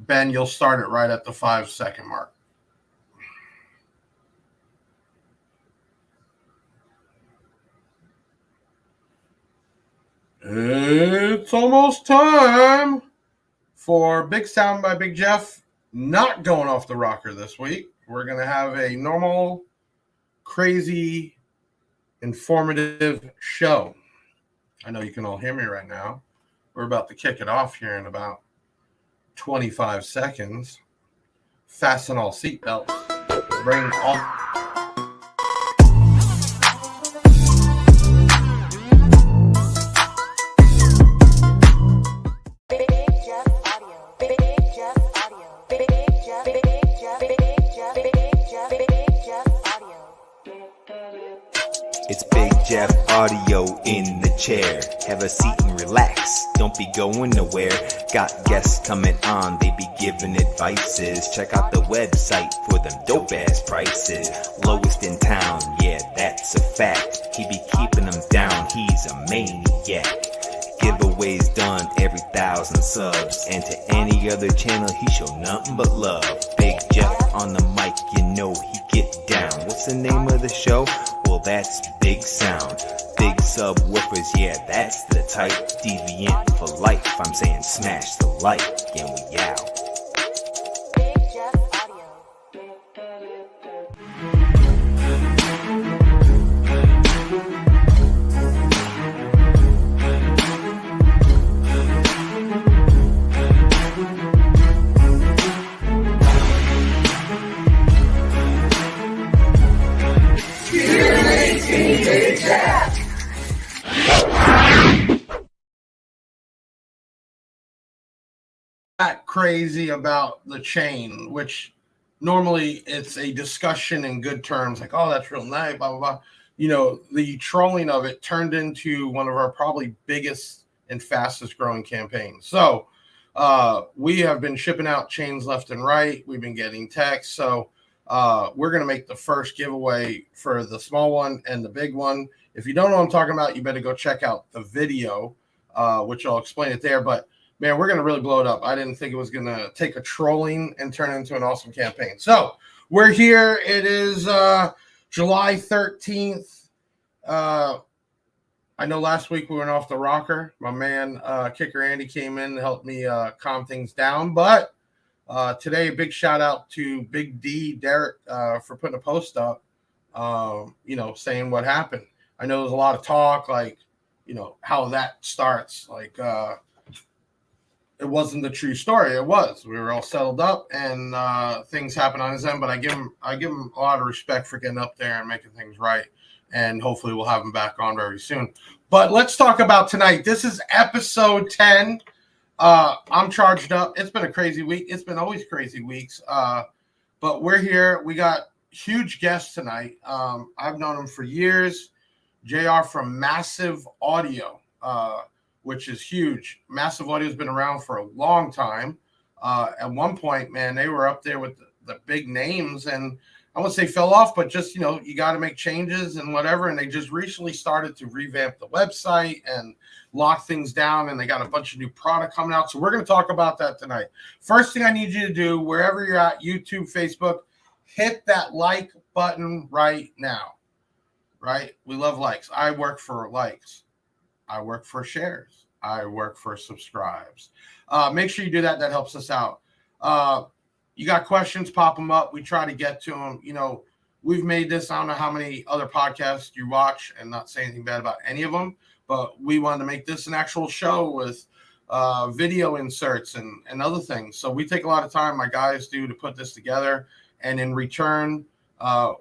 Ben, you'll start it right at the 5-second mark. It's almost time for Big Sound by Big Jeff. Not going off the rocker this week. We're going to have a normal, crazy, informative show. I know you can all hear me right now. We're about to kick it off here in about 25 seconds. Fasten all seatbelts. Bring all. It's Big Jeff Audio in the chair. Have a seat and relax. Don't be going nowhere. Got guests coming on. They be giving advices. Check out the website for them dope ass prices. Lowest in town, yeah, that's a fact. He be keeping them down. He's a maniac. Giveaways done every 1,000 subs. And to any other channel, he show nothing but love. Big Jeff on the mic, you know he get down. What's the name of the show? Well, that's Big Sound. Big subwoofers, yeah, that's the type. Deviant for life, I'm saying smash the like, and we out. Big Jeff Audio. That crazy about the chain, which normally it's a discussion in good terms, like, oh, that's real nice, blah, blah, blah. You know, the trolling of it turned into one of our probably biggest and fastest growing campaigns. So we have been shipping out chains left and right. We've been getting texts. So we're going to make the first giveaway for the small one and the big one. If you don't know what I'm talking about, you better go check out the video, which I'll explain it there. But man, we're going to really blow it up. I didn't think it was going to take a trolling and turn into an awesome campaign. So we're here. It is July 13th. I know last week we went off the rocker. My man, Kicker Andy, came in and helped me calm things down. But today, big shout out to Big D, Derek, for putting a post up, saying what happened. I know there's a lot of talk, like, how that starts. Like, it wasn't the true story. It was. We were all settled up, and things happened on his end. But I give him a lot of respect for getting up there and making things right. And hopefully we'll have him back on very soon. But let's talk about tonight. This is episode 10. I'm charged up. It's been a crazy week. It's been always crazy weeks. But we're here. We got huge guests tonight. I've known him for years. JR from Massive Audio. Which is huge. Massive Audio has been around for a long time. At one point, man, they were up there with the big names, and I wouldn't say fell off, but just, you got to make changes and whatever. And they just recently started to revamp the website and lock things down, and they got a bunch of new product coming out. So we're going to talk about that tonight. First thing I need you to do, wherever you're at, YouTube, Facebook, hit that like button right now, right? We love likes. I work for likes. I work for shares. I work for subscribes. Make sure you do that. That helps us out. You got questions, pop them up. We try to get to them. We've made this. I don't know how many other podcasts you watch, and not say anything bad about any of them, but we wanted to make this an actual show with video inserts and other things. So we take a lot of time, my guys do, to put this together. And in return,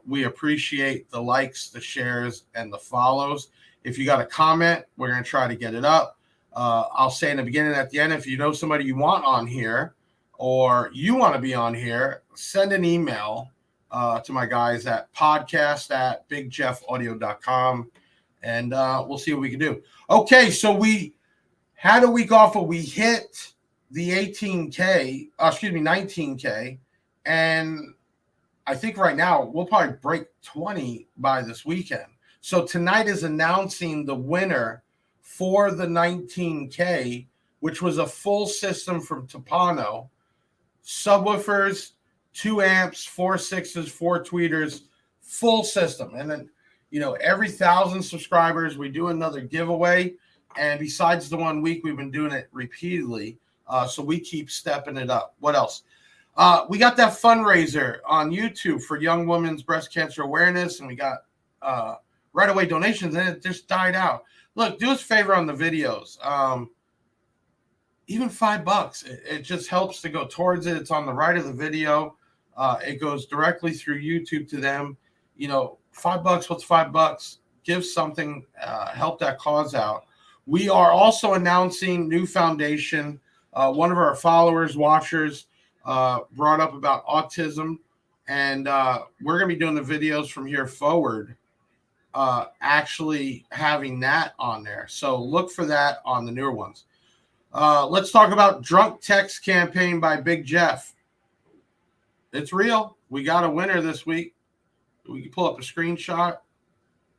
we appreciate the likes, the shares, and the follows. If you got a comment, we're going to try to get it up. I'll say in the beginning and at the end, if you know somebody you want on here or you want to be on here, send an email to my guys at podcast@bigjeffaudio.com, and we'll see what we can do. Okay, so we had a week off, but we hit the 19K, and I think right now we'll probably break 20 by this weekend. So tonight is announcing the winner for the 19K, which was a full system from Topano. subwoofers, 2 amps, 4 sixes, 4 tweeters, full system. And then, every 1,000 subscribers, we do another giveaway. And besides the 1 week, we've been doing it repeatedly. So we keep stepping it up. What else? We got that fundraiser on YouTube for Young Women's Breast Cancer Awareness, and we got right away donations, and it just died out. Look, do us a favor on the videos. Even $5, it just helps to go towards it. It's on the right of the video. It goes directly through YouTube to them. $5, what's $5? Give something, help that cause out. We are also announcing new foundation. One of our followers, watchers, brought up about autism, and we're going to be doing the videos from here forward, actually having that on there. So look for that on the newer ones. Let's talk about Drunk Text campaign by Big Jeff. It's real. We got a winner this week. We can pull up a screenshot.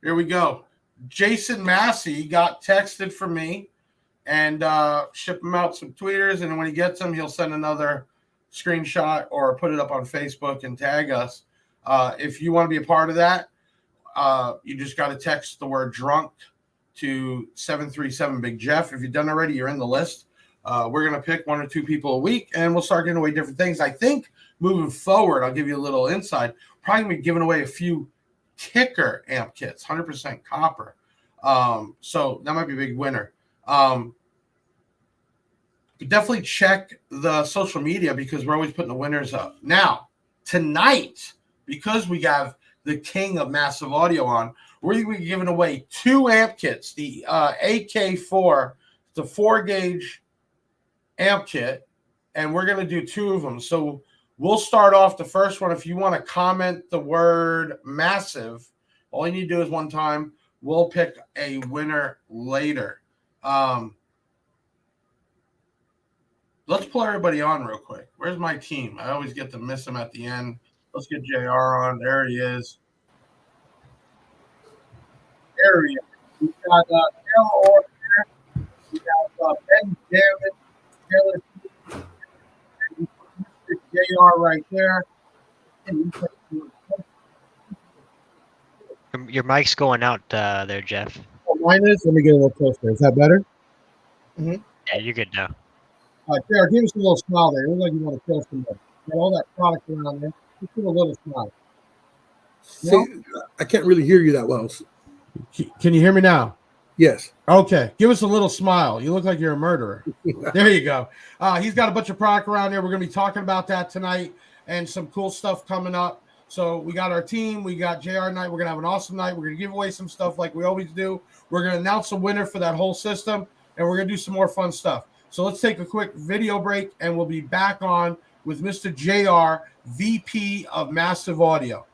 Here we go. Jason Massey got texted from me, and ship him out some tweeters, and when he gets them, he'll send another screenshot or put it up on Facebook and tag us. If you want to be a part of that, you just got to text the word drunk to 737 Big Jeff. If you've done already, you're in the list. We're going to pick 1 or 2 people a week, and we'll start giving away different things. I think moving forward, I'll give you a little insight. Probably going to be giving away a few Kicker amp kits, 100% copper. So that might be a big winner. Definitely check the social media because we're always putting the winners up. Now, tonight, because we have the king of massive audio on, we're going to be giving away 2 amp kits. The AK4, the 4-gauge amp kit, and we're going to do 2 of them. So we'll start off the first one. If you want to comment the word massive, all you need to do is one time. We'll pick a winner later. Let's pull everybody on real quick. Where's my team? I always get to miss them at the end. Let's get JR on. There he is. There he is. We've got Taylor Orr. We got Ben David, Taylor, and Mr. JR right there. Your mic's going out there, Jeff. Oh, mine is. Let me get a little closer. Is that better? Yeah, you're good now. All right, JR, give us a little smile there. It looks like you want to kill somebody. Got all that product around there. Just give a little smile. See, I can't really hear you that well. Can you hear me now? Yes. Okay. Give us a little smile. You look like you're a murderer. There you go. He's got a bunch of product around there. We're going to be talking about that tonight and some cool stuff coming up. So we got our team. We got JR night. We're going to have an awesome night. We're going to give away some stuff like we always do. We're going to announce a winner for that whole system, and we're going to do some more fun stuff. So let's take a quick video break, and we'll be back on with Mr. JR, VP of Massive Audio.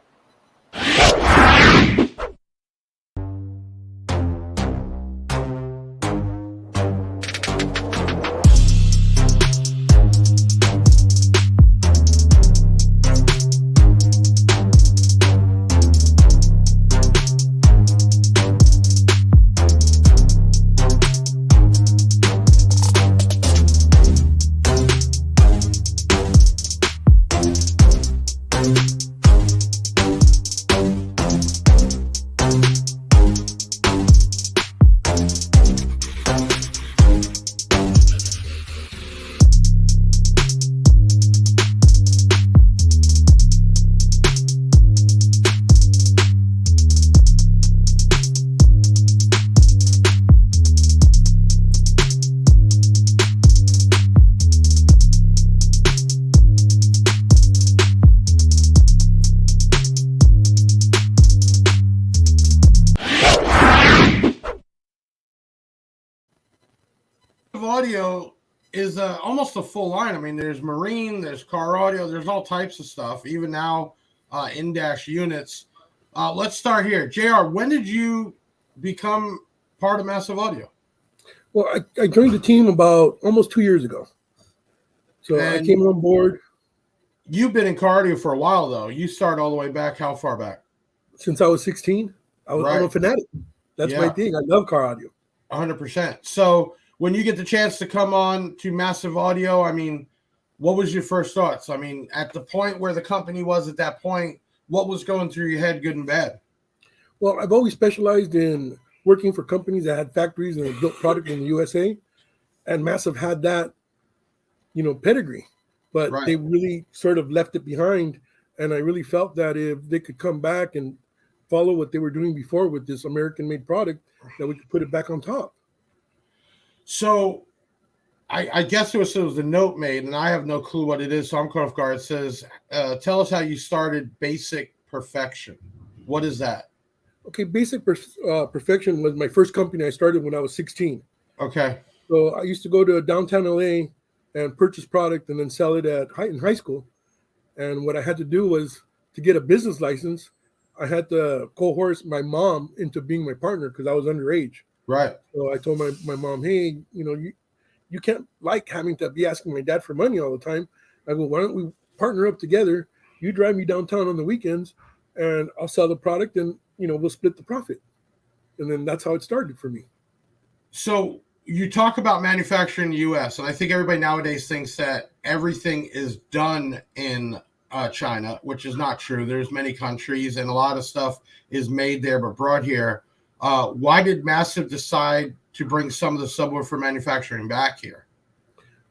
Audio is almost a full line. I mean, there's marine, there's car audio, there's all types of stuff, even now in-dash units. Let's start here. JR, when did you become part of Massive Audio? Well, I joined the team about almost 2 years ago. So I came on board. You've been in car audio for a while, though. You started all the way back. How far back? Since I was 16. I'm a fanatic. That's my thing. I love car audio. 100%. So when you get the chance to come on to Massive Audio, I mean, what was your first thoughts? I mean, at the point where the company was at that point, what was going through your head, good and bad? Well, I've always specialized in working for companies that had factories and built product in the USA, and Massive had that, pedigree, but Right. they really sort of left it behind. And I really felt that if they could come back and follow what they were doing before with this American-made product, that we could put it back on top. So I guess it was a note made, and I have no clue what it is, so I'm caught off guard. It says, tell us how you started Basic Perfection. What is that? Okay, Perfection was my first company I started when I was 16. Okay. So I used to go to downtown LA and purchase product and then sell it in high school. And what I had to do was, to get a business license, I had to coerce my mom into being my partner because I was underage. Right. So I told my mom, hey, you can't like having to be asking my dad for money all the time. I go, why don't we partner up together? You drive me downtown on the weekends and I'll sell the product and, we'll split the profit. And then that's how it started for me. So you talk about manufacturing in the U.S., and I think everybody nowadays thinks that everything is done in China, which is not true. There's many countries, and a lot of stuff is made there but brought here. Why did Massive decide to bring some of the subwoofer manufacturing back here?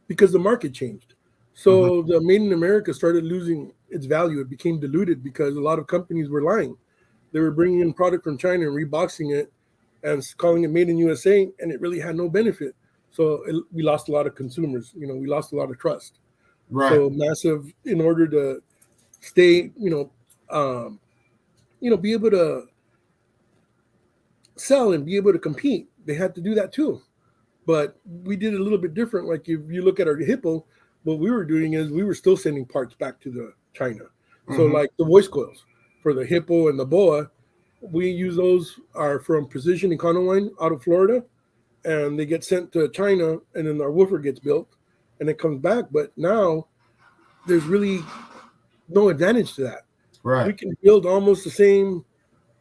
Because the market changed. So the Made in America started losing its value. It became diluted because a lot of companies were lying. They were bringing in product from China and reboxing it and calling it Made in USA, and it really had no benefit. So we lost a lot of consumers. We lost a lot of trust. Right. So Massive, in order to stay, be able to sell and be able to compete, they had to do that too. But we did it a little bit different. Like if you look at our Hippo, what we were doing is we were still sending parts back to the China. So like the voice coils for the Hippo and the Boa, we use those are from Precision Econoline out of Florida, and they get sent to China, and then our woofer gets built and it comes back. But now there's really no advantage to that. Right. We can build almost the same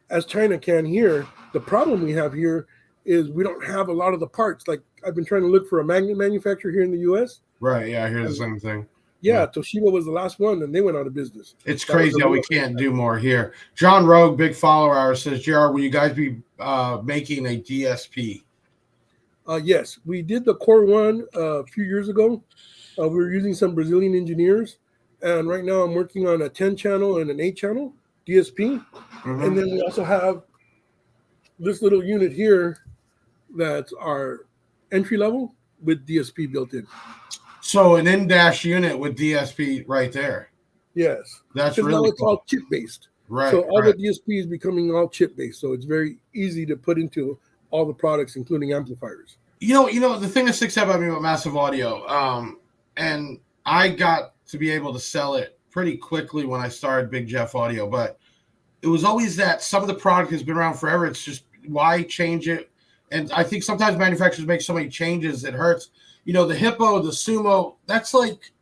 as China can here. The problem we have here is we don't have a lot of the parts. Like I've been trying to look for a magnet manufacturer here in the US. Right. Yeah, I hear the same thing. Yeah, Toshiba was the last one, and they went out of business. It's crazy how we can't do more here. John Rogue, big follower ours, says, JR, will you guys be making a DSP? Yes, we did the Core One a few years ago. We were using some Brazilian engineers, and right now I'm working on a 10-channel and an 8-channel DSP. And then we also have this little unit here that's our entry level with DSP built in. So an in-dash unit with DSP right there. Yes. That's because really now it's cool. all chip-based. Right. So all right. the DSP is becoming all chip-based. So it's very easy to put into all the products, including amplifiers. You know, the thing that sticks out about me about Massive Audio, and I got to be able to sell it pretty quickly when I started Big Jeff Audio, but it was always that some of the product has been around forever. It's just, why change it? And I think sometimes manufacturers make so many changes, it hurts. The Hippo, the Sumo, that's like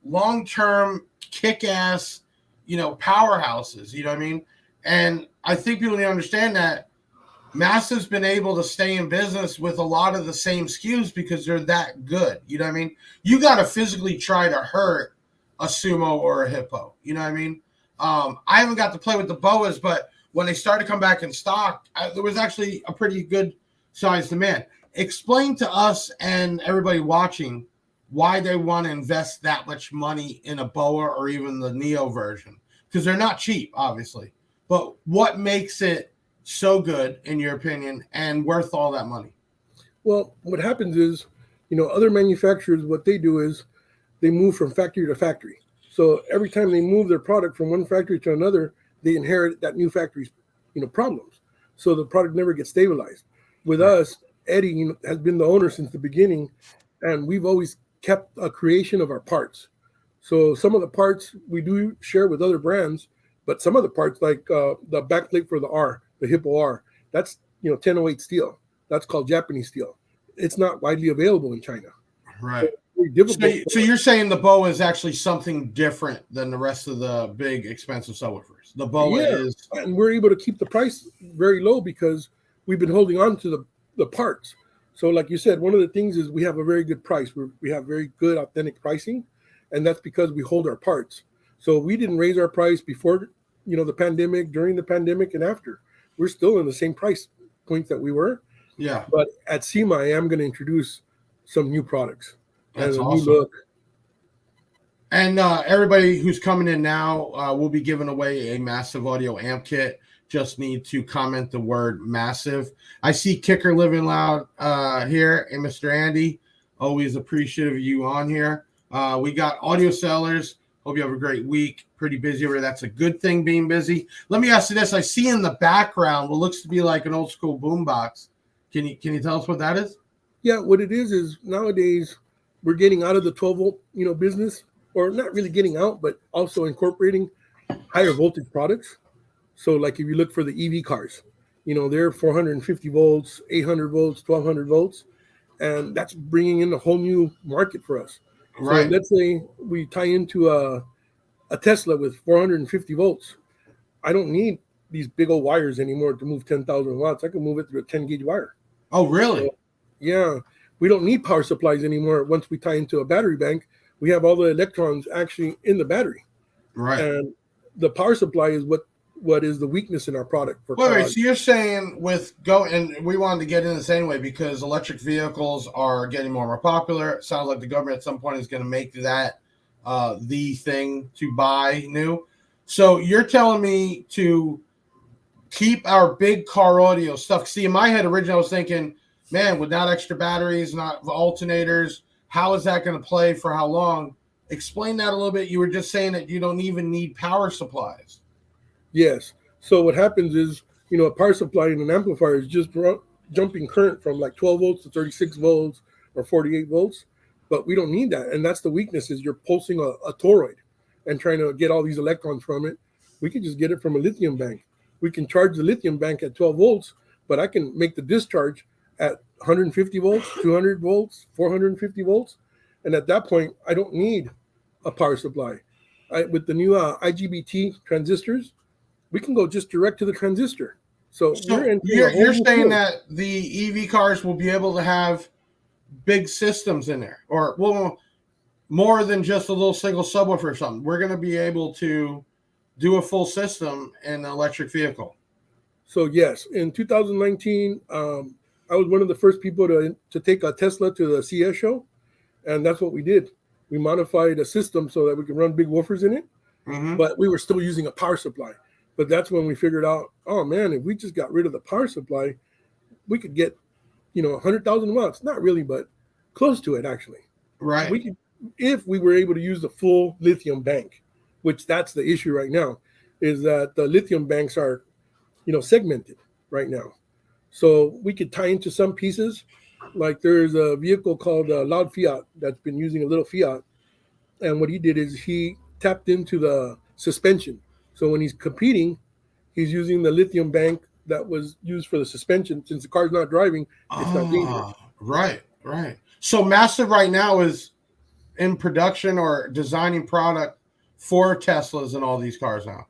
long-term kick-ass, powerhouses, you know what I mean? And I think people need to understand that Massive's been able to stay in business with a lot of the same SKUs because they're that good, you know what I mean? You got to physically try to hurt a Sumo or a Hippo, you know what I mean? I haven't got to play with the Boas, but when they started to come back in stock, there was actually a pretty good size demand. Explain to us and everybody watching why they want to invest that much money in a Boa or even the Neo version, because they're not cheap, obviously. But what makes it so good, in your opinion, and worth all that money? Well, what happens is, other manufacturers, what they do is they move from factory to factory. So every time they move their product from one factory to another, they inherit that new factory's, problems. So the product never gets stabilized. With us, Eddie has been the owner since the beginning, and we've always kept a creation of our parts. So some of the parts we do share with other brands, but some of the parts, like the backplate for the R, the Hippo R, that's 1008 steel. That's called Japanese steel. It's not widely available in China. Right. So you're saying the Boa is actually something different than the rest of the big expensive subwoofers. The Boa is, and we're able to keep the price very low because we've been holding on to the parts. So like you said, one of the things is we have a very good price. We have very good authentic pricing, and that's because we hold our parts. So we didn't raise our price before, the pandemic, during the pandemic, and after. We're still in the same price point that we were. Yeah, But at SEMA, I am going to introduce some new products that's and a awesome. new look. And everybody who's coming in now, we'll be giving away a Massive Audio amp kit. Just need to comment the word massive. I see Kicker Living Loud here, and Mr. Andy. Always appreciative of you on here. We got audio sellers. Hope you have a great week. Pretty busy over there. That's a good thing, being busy. Let me ask you this. I see in the background what looks to be like an old school boombox. Can you tell us what that is? Yeah, what it is nowadays we're getting out of the 12 volt, business, or not really getting out, but also incorporating higher voltage products. So like if you look for the EV cars, they're 450 volts, 800 volts, 1200 volts, and that's bringing in a whole new market for us. Right. So let's say we tie into a Tesla with 450 volts. I don't need these big old wires anymore to move 10,000 watts. I can move it through a 10 gauge wire. Oh, really? Yeah, we don't need power supplies anymore. Once we tie into a battery bank, we have all the electrons actually in the battery. Right. And the power supply is what is the weakness in our product for Wait, cars. so you're saying and we wanted to get in this anyway because electric vehicles are getting more and more popular. It sounds like the government at some point is going to make that the thing to buy new. So you're telling me to keep our big car audio stuff. See, in my head originally I was thinking, man, without extra batteries, not alternators, how is that going to play for how long? Explain that a little bit. You were just saying that you don't even need power supplies. Yes. So what happens is, a power supply and an amplifier is just jumping current from like 12 volts to 36 volts or 48 volts. But we don't need that. And that's the weakness, is you're pulsing a toroid and trying to get all these electrons from it. We can just get it from a lithium bank. We can charge the lithium bank at 12 volts, but I can make the discharge at 150 volts, 200 volts, 450 volts. And at that point, I don't need a power supply. With the new IGBT transistors, we can go just direct to the transistor. So you're saying that the EV cars will be able to have big systems in there, or more than just a little single subwoofer or something. We're going to be able to do a full system in an electric vehicle. So yes, in 2019, I was one of the first people to take a Tesla to the CES show, and that's what we did. We modified a system so that we could run big woofers in it, but we were still using a power supply. But that's when we figured out, oh man, if we just got rid of the power supply, we could get, 100,000 watts. Not really, but close to it actually. Right. We could, if we were able to use the full lithium bank, which that's the issue right now, is that the lithium banks are, segmented right now. So we could tie into some pieces. Like there's a vehicle called Loud Fiat that's been using a little Fiat. And what he did is he tapped into the suspension. So when he's competing, he's using the lithium bank that was used for the suspension. Since the car's not driving, it's not dangerous. Right. So Massive right now is in production or designing product for Teslas and all these cars now.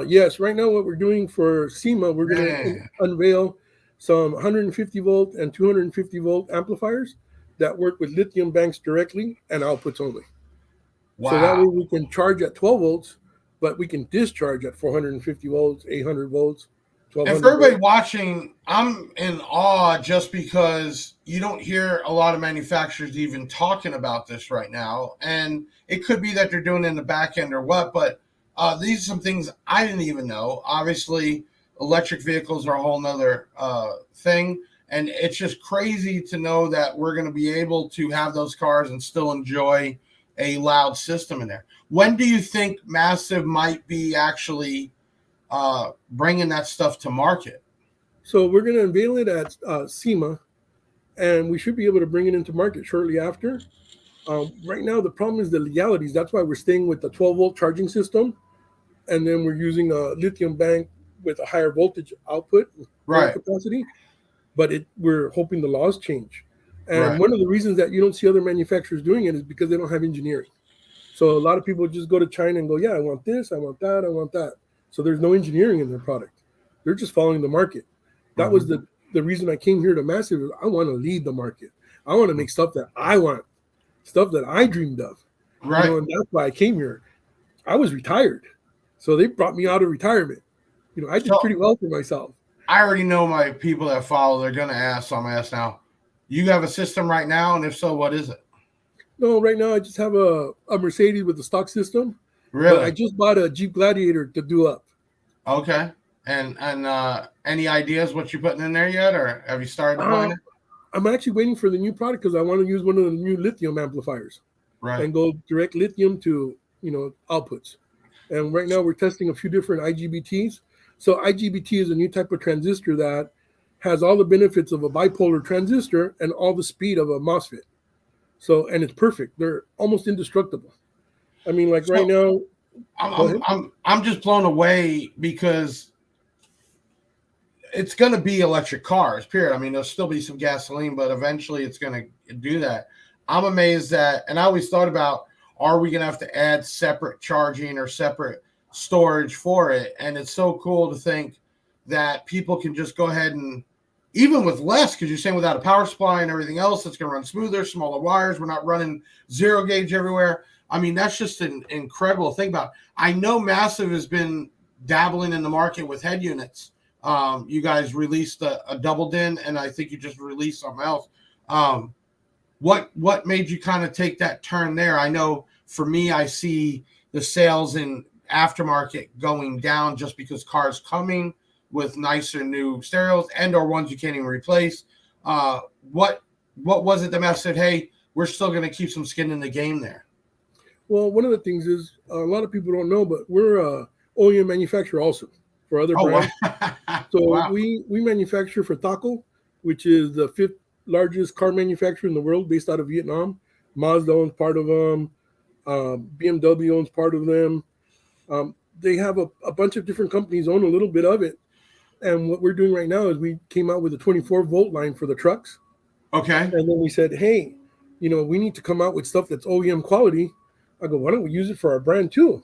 Yes, right now what we're doing for SEMA, we're going to unveil some 150 volt and 250 volt amplifiers that work with lithium banks directly and outputs only. Wow. So that way we can charge at 12 volts, but we can discharge at 450 volts, 800 volts, 1200 And for everybody volts. watching, I'm in awe just because you don't hear a lot of manufacturers even talking about this right now. And it could be that they're doing it in the back end or what, but these are some things I didn't even know. Obviously, electric vehicles are a whole nother thing. And it's just crazy to know that we're going to be able to have those cars and still enjoy a loud system in there. When do you think Massive might be actually bringing that stuff to market? So we're going to unveil it at SEMA, and we should be able to bring it into market shortly after. Right now, the problem is the legalities. That's why we're staying with the 12-volt charging system, and then we're using a lithium bank with a higher voltage output capacity. But we're hoping the laws change. And one of the reasons that you don't see other manufacturers doing it is because they don't have engineering. So a lot of people just go to China and go, yeah, I want this, I want that, I want that. So there's no engineering in their product. They're just following the market. That was the reason I came here to Massive. I want to lead the market. I want to make stuff that I want, stuff that I dreamed of. Right. and that's why I came here. I was retired, so they brought me out of retirement. I did So- pretty well for myself. I already know my people that follow. They're gonna ask, so I'm gonna ask now. You have a system right now, and if so, what is it? No, right now I just have a Mercedes with the stock system. But I Really? just bought a Jeep Gladiator to do up. Okay. And any ideas what you're putting in there yet, or have you started deploying it? I'm actually waiting for the new product because I want to use one of the new lithium amplifiers Right. and go direct lithium to outputs. And right now we're testing a few different IGBTs. So IGBT is a new type of transistor that has all the benefits of a bipolar transistor and all the speed of a MOSFET. So, and it's perfect. They're almost indestructible. I mean, like right now, Go ahead. I'm just blown away because it's going to be electric cars, period. I mean, there'll still be some gasoline, but eventually it's going to do that. I'm amazed that, and I always thought about, are we going to have to add separate charging or separate storage for it? And it's so cool to think that people can just go ahead and, even with less, because you're saying without a power supply and everything else, it's going to run smoother, smaller wires. We're not running zero gauge everywhere. I mean, that's just an incredible thing about. I know Massive has been dabbling in the market with head units. You guys released a double din, and I think you just released something else. What made you kind of take that turn there? I know for me, I see the sales in aftermarket going down just because cars coming with nicer new stereos and or ones you can't even replace. What was it that Massive said, hey, we're still going to keep some skin in the game there? well, one of the things is a lot of people don't know, but we're a OEM manufacturer also for other brands. Wow. So Wow. we manufacture for Taco, which is the 5th largest car manufacturer in the world, based out of Vietnam. Mazda owns part of them. BMW owns part of them. They have a bunch of different companies own a little bit of it. And what we're doing right now is we came out with a 24-volt line for the trucks. Okay. And then we said, hey, we need to come out with stuff that's OEM quality. I go, why don't we use it for our brand too?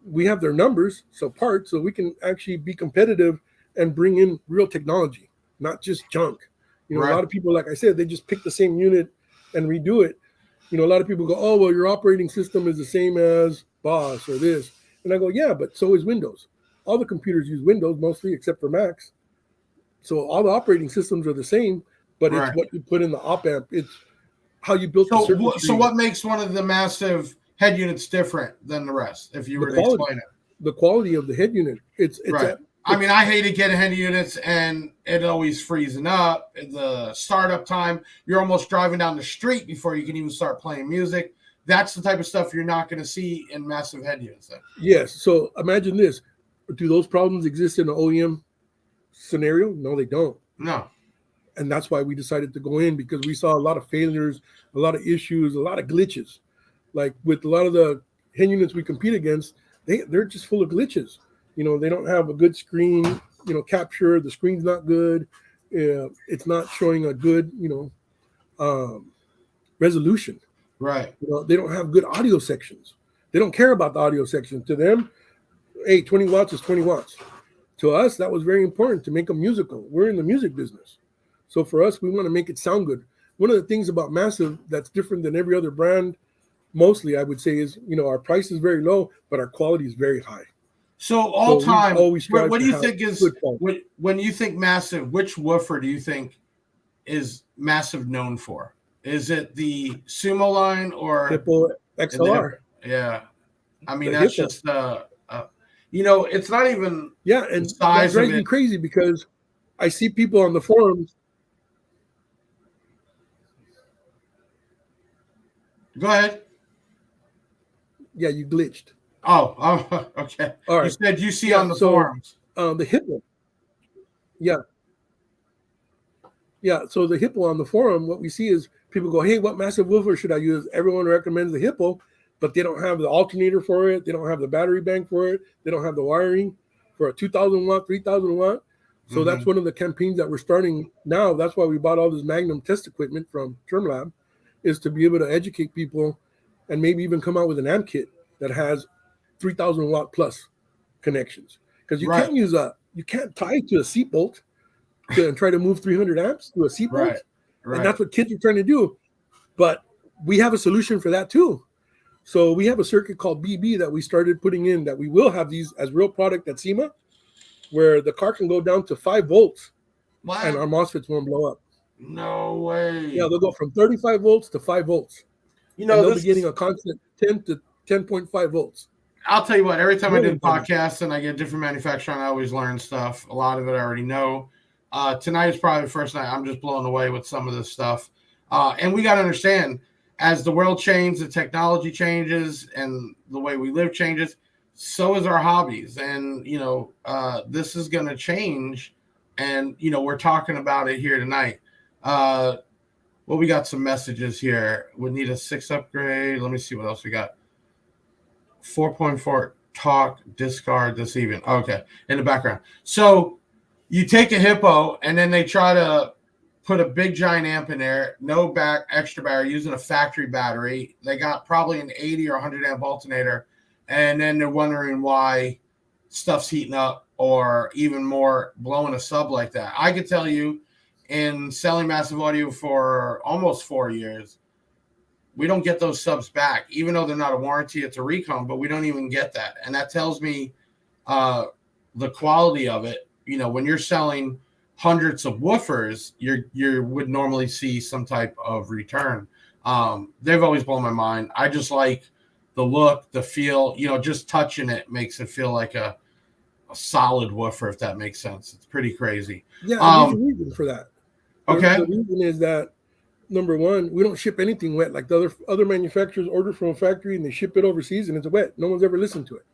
We have their numbers, so we can actually be competitive and bring in real technology, not just junk. Right. A lot of people, like I said, they just pick the same unit and redo it. A lot of people go, oh, well, your operating system is the same as BOS or this. And I go, yeah, but so is Windows. All the computers use Windows mostly, except for Macs. So all the operating systems are the same, but Right. it's what you put in the op amp. It's how you built the So, circuitry. so what makes one of the Massive head units different than the rest? If you were to quality. explain it, The quality of the head unit. It's right. I mean, I hated getting head units and it always freezing up. The startup time, you're almost driving down the street before you can even start playing music. That's the type of stuff you're not going to see in Massive head units. Then. Yes. So imagine this. Do those problems exist in an OEM scenario? No, they don't. No. And that's why we decided to go in, because we saw a lot of failures, a lot of issues, a lot of glitches. Like with a lot of the head units we compete against, they're just full of glitches. They don't have a good screen, capture. The screen's not good. It's not showing a good, resolution. Right. They don't have good audio sections. They don't care about the audio section. To them, hey, 20 watts is 20 watts. To us, that was very important to make them musical. We're in the music business. So for us, we want to make it sound good. One of the things about Massive that's different than every other brand, mostly I would say, is, our price is very low, but our quality is very high. So all So we time, always strive what do to you have think is good quality. when you think Massive? Which woofer do you think is Massive known for? Is it the Sumo line or Hippo XLR. Yeah, I mean The that's Hippo. just it's not even Yeah, and the size that drives of me it. crazy because I see people on the forums. Go ahead. Yeah, you glitched. Oh, okay. All You right. said you see Yeah, on the so- forums. The Hippo. Yeah. Yeah, so the Hippo on the forum, what we see is people go, hey, what Massive woofer should I use? Everyone recommends the Hippo, but they don't have the alternator for it. They don't have the battery bank for it. They don't have the wiring for a 2,000 watt, 3,000 watt. So that's one of the campaigns that we're starting now. That's why we bought all this Magnum test equipment from TermLab, is to be able to educate people and maybe even come out with an amp kit that has 3,000 watt plus connections. Because you Right. you can't tie it to a seat bolt and try to move 300 amps to a seat bolt. Right. And that's what kids are trying to do. But we have a solution for that too. So we have a circuit called BB that we started putting in that we will have these as real product at SEMA, where the car can go down to 5 volts and our MOSFETs won't blow up. No way. Yeah, they'll go from 35 volts to 5 volts. You And know, they'll be getting a constant 10 to 10.5 volts. I'll tell you what, every time I do Really? podcasts and I get a different manufacturer, I always learn stuff. A lot of it I already know. Tonight is probably the first night I'm just blown away with some of this stuff. And we got to understand, as the world changes, the technology changes, and the way we live changes, so is our hobbies. And, you know, this is going to change. And, you know, we're talking about it here tonight. Well, we got some messages here. We need a 6 upgrade. Let me see what else we got. 4.4 talk discard this even. Okay, in the background. So you take a Hippo and then they try to put a big giant amp in there, no extra battery, using a factory battery. They got probably an 80 or 100 amp alternator, and then they're wondering why stuff's heating up or even more blowing a sub like that. I could tell you, in selling Massive Audio for almost 4 years, we don't get those subs back. Even though they're not a warranty, it's a recon, but we don't even get that. And that tells me the quality of it. You know, when you're selling hundreds of woofers, you would normally see some type of return. They've always blown my mind. I just like the look, the feel, you know, just touching it makes it feel like a solid woofer, if that makes sense. It's pretty crazy. Yeah, there's a reason for that. Okay. The reason is that, number one, we don't ship anything wet. Like the other manufacturers order from a factory and they ship it overseas and it's wet. No one's ever listened to it.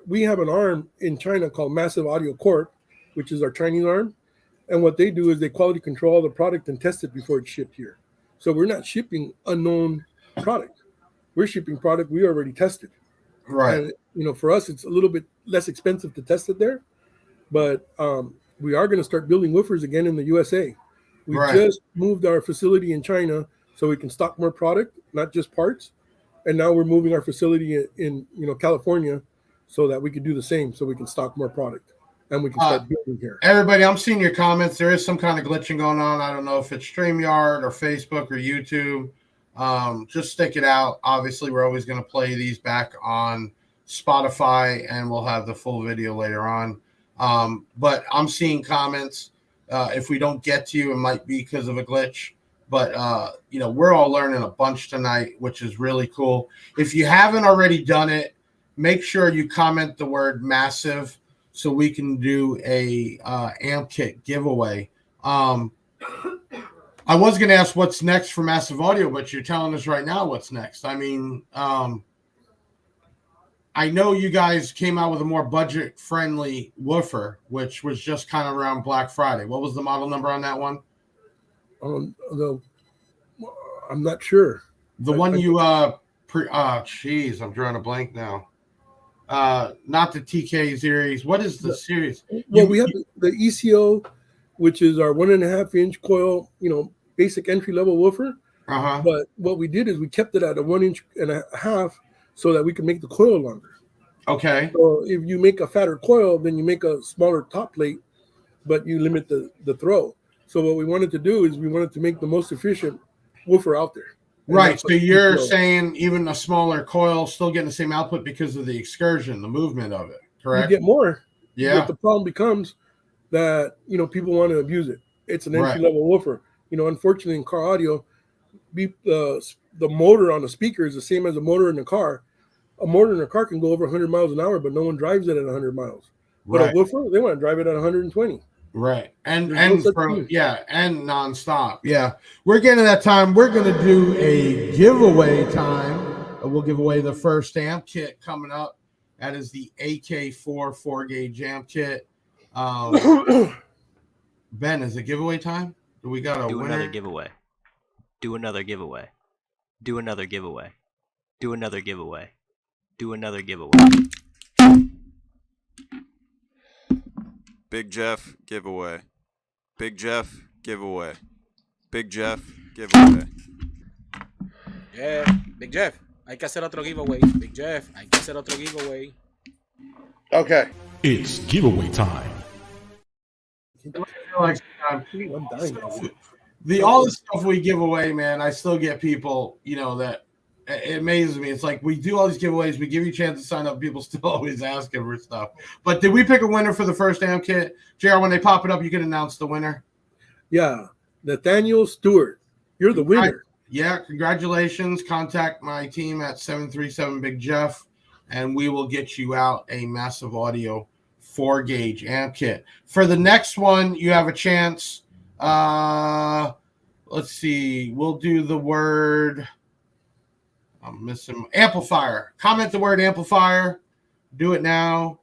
We have an arm in China called Massive Audio Corp, which is our Chinese arm. And what they do is they quality control the product and test it before it's shipped here. So we're not shipping unknown product. We're shipping product we already tested. Right. And, you know, for us, it's a little bit less expensive to test it there. But we are going to start building woofers again in the USA. We just moved our facility in China so we can stock more product, not just parts. And now we're moving our facility in California so that we can do the same, so we can stock more product and we can start building here. Everybody, I'm seeing your comments. There is some kind of glitching going on. I don't know if it's StreamYard or Facebook or YouTube. Just stick it out. Obviously, we're always going to play these back on Spotify, and we'll have the full video later on. But I'm seeing comments. If we don't get to you, it might be because of a glitch. But, you know, we're all learning a bunch tonight, which is really cool. If you haven't already done it, make sure you comment the word massive so we can do a amp kit giveaway. I was going to ask what's next for Massive Audio, but you're telling us right now what's next. I mean, I know you guys came out with a more budget-friendly woofer, which was just kind of around Black Friday. What was the model number on that one? I'm not sure. The one you geez, I'm drawing a blank now. Not the TK series. What is the series? Well, we have the ECO, which is our 1.5-inch coil, basic entry-level woofer. But what we did is we kept it at a 1.5 inch so that we can make the coil longer. Okay. So if you make a fatter coil, then you make a smaller top plate, but you limit the throw. So what we wanted to do is we wanted to make the most efficient woofer out there. Right. So you're saying even a smaller coil still getting the same output because of the excursion, the movement of it, correct? You get more. Yeah. But the problem becomes that, people want to abuse it. It's an entry-level woofer. Unfortunately, in car audio, the motor on the speaker is the same as a motor in the car. A motor in a car can go over 100 miles an hour, but no one drives it at 100 miles. But a woofer, they want to drive it at 120. Right. And nonstop. Yeah. We're getting to that time. We're going to do a giveaway time. We'll give away the first amp kit coming up. That is the AK4 4-gauge amp kit. Ben, is it giveaway time? Do we got a winner? Another giveaway. Do another giveaway. Do another giveaway. Do another giveaway. Do another giveaway. Big Jeff giveaway. Big Jeff giveaway. Big Jeff giveaway. Yeah, Big Jeff, hay que hacer otro giveaway. Big Jeff, hay que hacer otro giveaway. Okay. It's giveaway time. All the stuff we give away, man, I still get people, that It amazes me. It's like we do all these giveaways. We give you a chance to sign up. People still always asking for stuff. But did we pick a winner for the first AM kit? JR, when they pop it up, you can announce the winner. Yeah, Nathaniel Stewart, you're the winner. Yeah, congratulations. Contact my team at 737 Big Jeff, and we will get you out a massive audio 4-gauge amp kit. For the next one, you have a chance. Let's see. We'll do the word. I'm missing amplifier. Comment the word amplifier. Do it now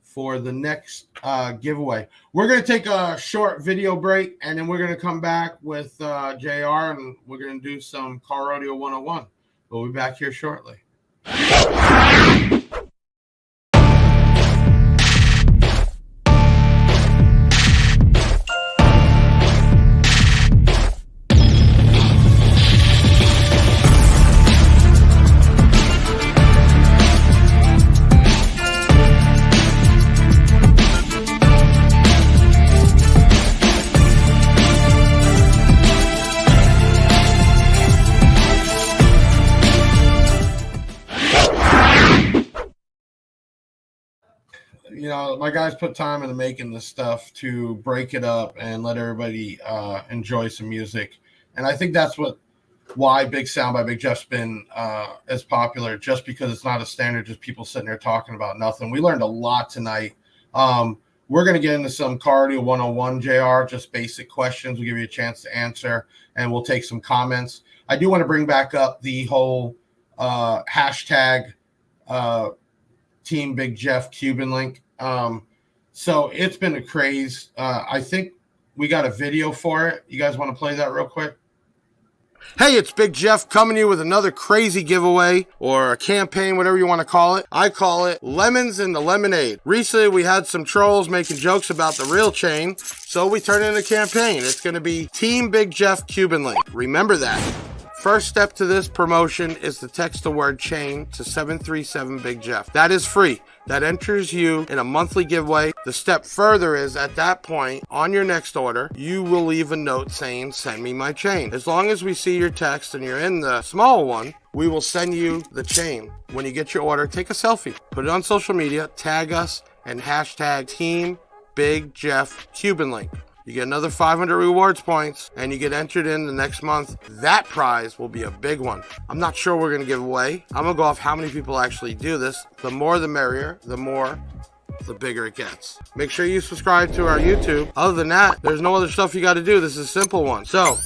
for the next giveaway. We're going to take a short video break, and then we're going to come back with JR, and we're going to do some Car Audio 101. We'll be back here shortly. You know, my guys put time into making this stuff to break it up and let everybody enjoy some music. And I think that's why Big Sound by Big Jeff's been as popular, just because it's not a standard, just people sitting there talking about nothing. We learned a lot tonight. We're going to get into some Car Audio 101, JR, just basic questions. We'll give you a chance to answer, and we'll take some comments. I do want to bring back up the whole hashtag Team Big Jeff Cuban link. So it's been a craze. I think we got a video for it. You guys want to play that real quick? Hey, it's Big Jeff coming to you with another crazy giveaway or a campaign, whatever you want to call it. I call it Lemons in the Lemonade. Recently, we had some trolls making jokes about the real chain, so we turned it into a campaign. It's going to be Team Big Jeff Cuban link. Remember that. First step to this promotion is to text the word chain to 737 Big Jeff. That is free. That enters you in a monthly giveaway. The step further is at that point, on your next order, you will leave a note saying, send me my chain. As long as we see your text and you're in the small one, we will send you the chain. When you get your order, take a selfie, put it on social media, tag us, and hashtag Team Big Jeff Cuban link. You get another 500 rewards points, and you get entered in the next month. That prize will be a big one. I'm not sure we're going to give away. I'm going to go off how many people actually do this. The more the merrier, the bigger it gets. Make sure you subscribe to our YouTube. Other than that, there's no other stuff you got to do. This is a simple one. So,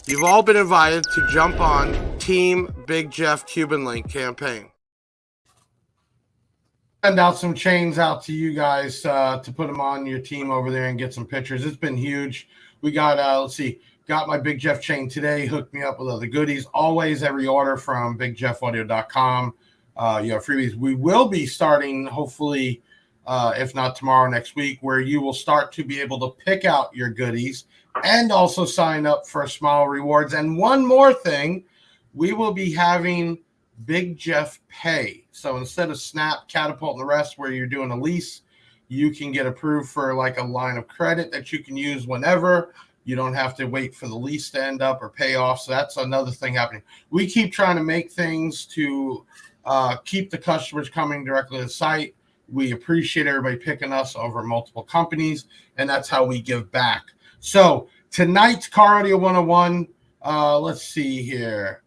you've all been invited to jump on Team Big Jeff Cuban link campaign. Send out some chains out to you guys to put them on your team over there and get some pictures. It's been huge. We got, got my Big Jeff chain today, hooked me up with other goodies. Always every order from bigjeffaudio.com. You have freebies. We will be starting, hopefully, if not tomorrow, next week, where you will start to be able to pick out your goodies and also sign up for Smile Rewards. And one more thing, we will be having Big Jeff Pay. So instead of Snap, Catapult, and the rest where you're doing a lease, you can get approved for like a line of credit that you can use whenever. You don't have to wait for the lease to end up or pay off. So that's another thing happening. We keep trying to make things to keep the customers coming directly to the site. We appreciate everybody picking us over multiple companies, and that's how we give back. So tonight's Car Audio 101, let's see here.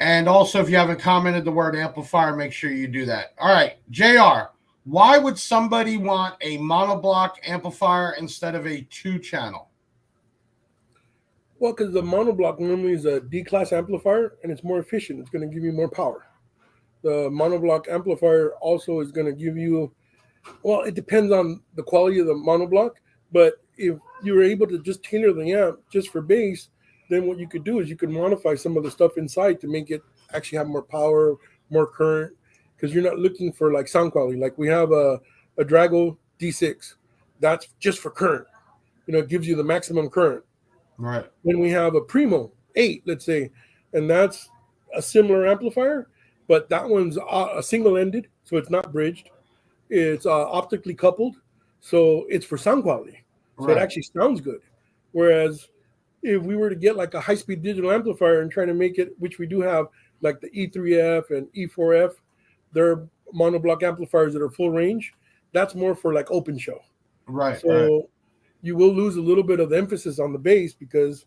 And also, if you haven't commented the word amplifier, make sure you do that. All right, JR, why would somebody want a monoblock amplifier instead of a 2-channel? Well, because the monoblock normally is a D-class amplifier, and it's more efficient. It's going to give you more power. The monoblock amplifier also is going to give you, well, it depends on the quality of the monoblock, but if you were able to just tailor the amp just for bass, then what you could do is you could modify some of the stuff inside to make it actually have more power, more current, because you're not looking for like sound quality. Like we have a Drago D6, that's just for current. You know, it gives you the maximum current. Right. Then we have a Primo 8, let's say, and that's a similar amplifier, but that one's a single-ended, so it's not bridged. It's optically coupled, so it's for sound quality. So It actually sounds good. Whereas if we were to get like a high-speed digital amplifier and try to make it, which we do have, like the E3F and E4F, they're monoblock amplifiers that are full range. That's more for like open show. Right. So you will lose a little bit of the emphasis on the bass because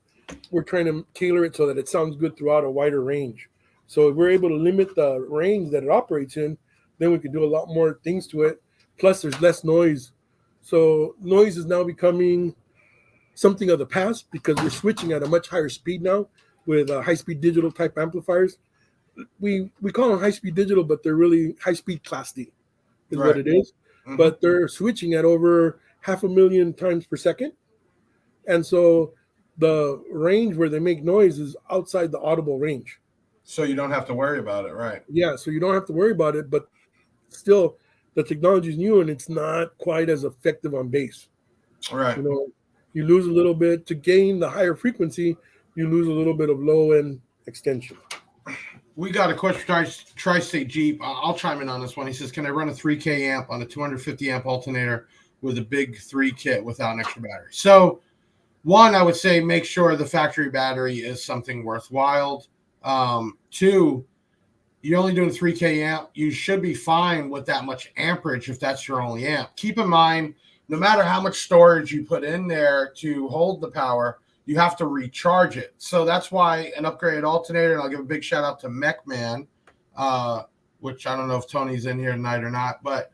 we're trying to tailor it so that it sounds good throughout a wider range. So if we're able to limit the range that it operates in, then we can do a lot more things to it. Plus, there's less noise. So noise is now becoming something of the past because we're switching at a much higher speed now with high-speed digital type amplifiers. We call them high-speed digital, but they're really high-speed Class D is what it is. Mhm. But they're switching at over 500,000 times per second. And so the range where they make noise is outside the audible range. So you don't have to worry about it, right? Yeah, so you don't have to worry about it, but still the technology is new and it's not quite as effective on bass. Right. You know, you lose a little bit to gain the higher frequency, you lose a little bit of low end extension. We got a question from Tri-State Jeep. I'll chime in on this one. He says, can I run a 3K amp on a 250 amp alternator with a big 3 kit without an extra battery? So one, I would say make sure the factory battery is something worthwhile. Two, you're only doing 3K amp. You should be fine with that much amperage if that's your only amp. Keep in mind, no matter how much storage you put in there to hold the power, you have to recharge it. So that's why an upgraded alternator, and I'll give a big shout out to MechMan, which I don't know if Tony's in here tonight or not, but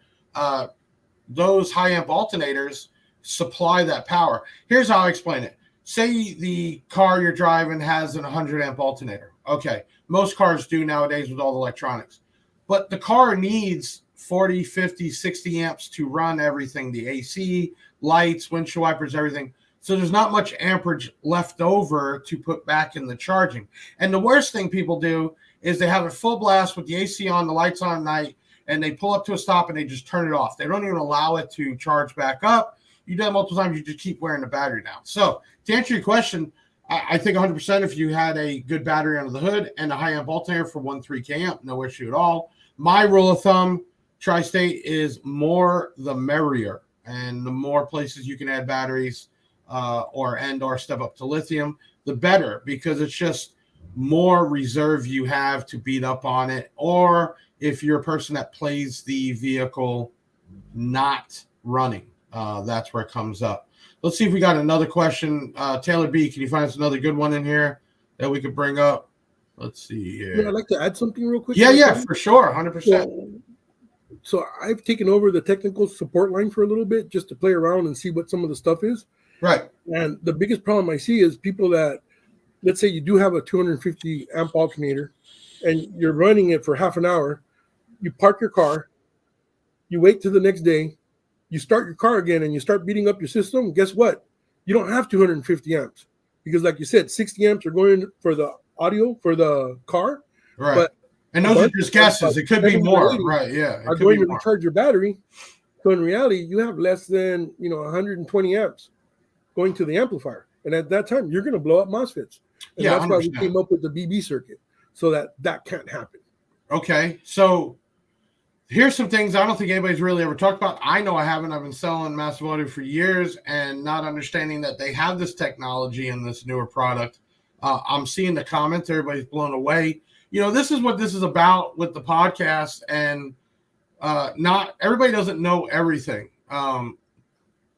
those high amp alternators supply that power. Here's how I explain it. Say the car you're driving has an 100 amp alternator. Okay, most cars do nowadays with all the electronics. But the car needs 40, 50, 60 amps to run everything, the AC, lights, windshield wipers, everything. So there's not much amperage left over to put back in the charging. And the worst thing people do is they have it full blast with the AC on, the lights on at night, and they pull up to a stop and they just turn it off. They don't even allow it to charge back up. You do that multiple times, you just keep wearing the battery down. So to answer your question, I think 100% if you had a good battery under the hood and a high amp alternator for 1 3K amp, no issue at all. My rule of thumb, Tri-State, is more the merrier. And the more places you can add batteries or step up to lithium, the better, because it's just more reserve you have to beat up on it. Or if you're a person that plays the vehicle not running, that's where it comes up. Let's see if we got another question. Taylor B, can you find us another good one in here that we could bring up? Let's see here. Yeah, I'd like to add something real quick. Yeah, for sure, 100%. So I've taken over the technical support line for a little bit just to play around and see what some of the stuff is. Right. And the biggest problem I see is people that, let's say you do have a 250 amp alternator and you're running it for half an hour, you park your car, you wait till the next day, you start your car again and you start beating up your system. Guess what? You don't have 250 amps because, like you said, 60 amps are going for the audio for the car. Right. But and those are just guesses. It could be more. Right. Yeah. Are going to recharge your battery. So in reality, you have less than 120 amps going to the amplifier. And at that time, you're going to blow up MOSFETs. And that's why we came up with the BB circuit so that can't happen. Okay. So here's some things I don't think anybody's really ever talked about. I know I haven't. I've been selling Massive Audio for years and not understanding that they have this technology in this newer product. I'm seeing the comments. Everybody's blown away. This is what this is about with the podcast, and not everybody doesn't know everything.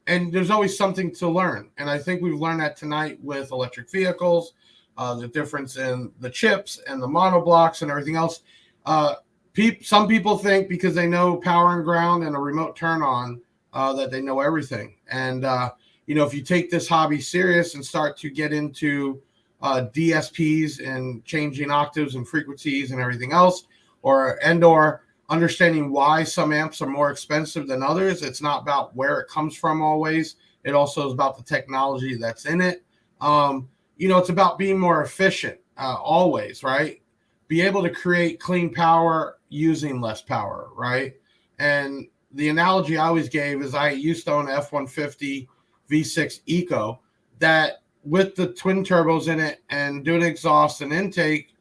And there's always something to learn. And I think we've learned that tonight with electric vehicles, the difference in the chips and the monoblocks and everything else. Some people think because they know power and ground and a remote turn on that they know everything. And, if you take this hobby serious and start to get into DSPs and changing octaves and frequencies and everything else, or understanding why some amps are more expensive than others, it's not about where it comes from always. It also is about the technology that's in it. It's about being more efficient always, right? Be able to create clean power using less power, right? And the analogy I always gave is I used to own an F-150 V6 Eco that with the twin turbos in it and doing exhaust and intake,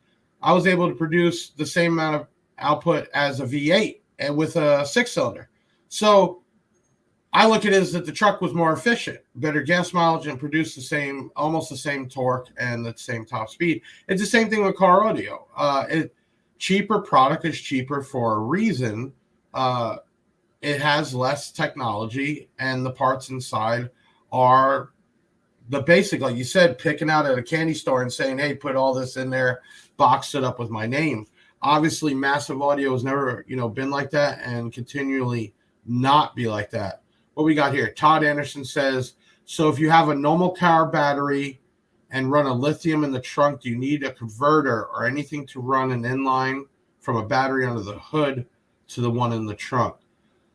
I was able to produce the same amount of output as a V8 and with a 6-cylinder. So I look at it as that the truck was more efficient, better gas mileage, and produced almost the same torque and the same top speed. It's the same thing with car audio. Cheaper product is cheaper for a reason. It has less technology, and the parts inside are the basic, like you said, picking out at a candy store and saying, hey, put all this in there, box it up with my name. Obviously, Massive Audio has never, been like that and continually not be like that. What we got here, Todd Anderson says, so if you have a normal car battery and run a lithium in the trunk, do you need a converter or anything to run an inline from a battery under the hood to the one in the trunk?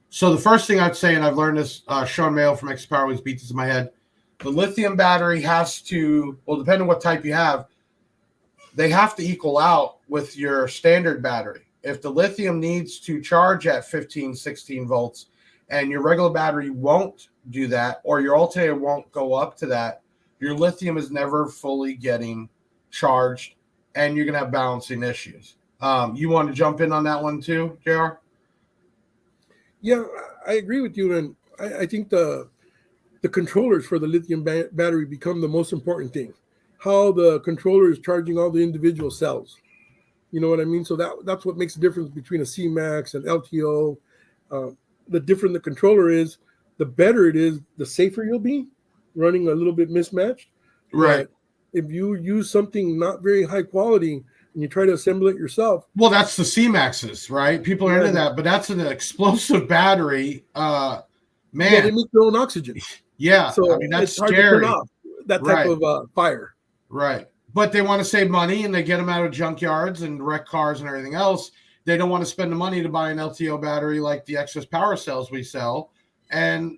So the first thing I'd say, and I've learned this, Sean Mayo from X Power always beats this in my head, the lithium battery has to, well, depending on what type you have, they have to equal out with your standard battery. If the lithium needs to charge at 15, 16 volts, and your regular battery won't do that, or your alternator won't go up to that, your lithium is never fully getting charged, and you're going to have balancing issues. You want to jump in on that one too, JR? Yeah, I agree with you. And I think the controllers for the lithium battery become the most important thing. How the controller is charging all the individual cells. You know what I mean? So that's what makes the difference between a C-Max and LTO. The different the controller is, the better it is, the safer you'll be running a little bit mismatched. Right. But if you use something not very high quality and you try to assemble it yourself. Well, that's the C-Maxes, right? People are into that, but that's an explosive battery. Man. Yeah, they make their own oxygen. Yeah. So I mean, that's it's hard scary. to turn off that type of fire. Right. But they want to save money and they get them out of junkyards and wreck cars and everything else. They don't want to spend the money to buy an LTO battery like the excess power cells we sell. And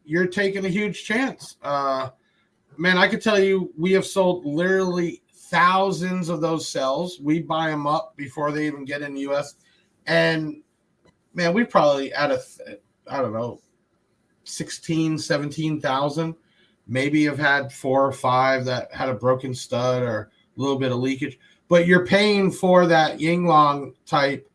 you're taking a huge chance. Man, I could tell you we have sold literally thousands of those cells. We buy them up before they even get in the U.S. And, man, we probably out of, 16, 17,000, maybe have had 4 or 5 that had a broken stud or a little bit of leakage. But you're paying for that Yinglong type